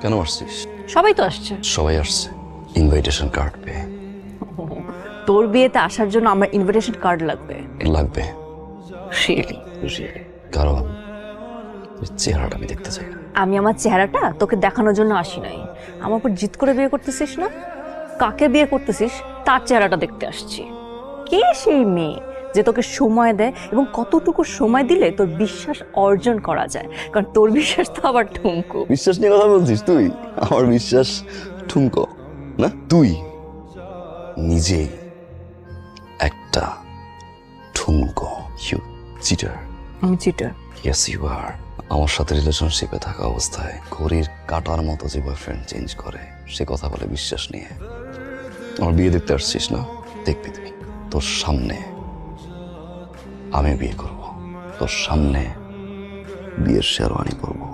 কেন আসছিস? সবাই তো আসছে। সবাই আসছে ইনভাইটেশন কার্ড পেয়ে। তোর বিয়েতে আসার জন্য আমার ইনভিটেশন কার্ড লাগবে? লাগবে Really? কারণ তোর চেহারাটা আমি দেখতে চাই না। আমি আমার চেহারাটা তোকে দেখানোর জন্য আসি নাই। আমার উপর জিদ করে বিয়ে করতেছিস না? কাকে বিয়ে করতেছিস তার চেহারাটা দেখতে আসছি। কে সেই মেয়ে যে তোকে সময় দেয় এবং কতটুকু সময় দিলে তোর বিশ্বাস অর্জন করা যায়? কারণ তোর বিশ্বাস তো আবার ঠুমকু। বিশ্বাস নিয়ে কথা বলছিস তুই? আমার বিশ্বাস ঠুমকো না, তুই নিজেই একটা ঠুমকো। You cheater. আমি চিটার? Yes you are. আমার সাথে রিলেশনশিপে থাকা অবস্থায় ঘড়ির কাটার মতো যে বয়ফ্রেন্ড চেঞ্জ করে সে কথা বলে বিশ্বাস নিয়ে। আমার বিয়ে দেখতে আসছিস না? দেখবি তুই, তোর সামনে আমি বিয়ে করব, তোর সামনে বিয়ের শেরওয়ানি পরবো।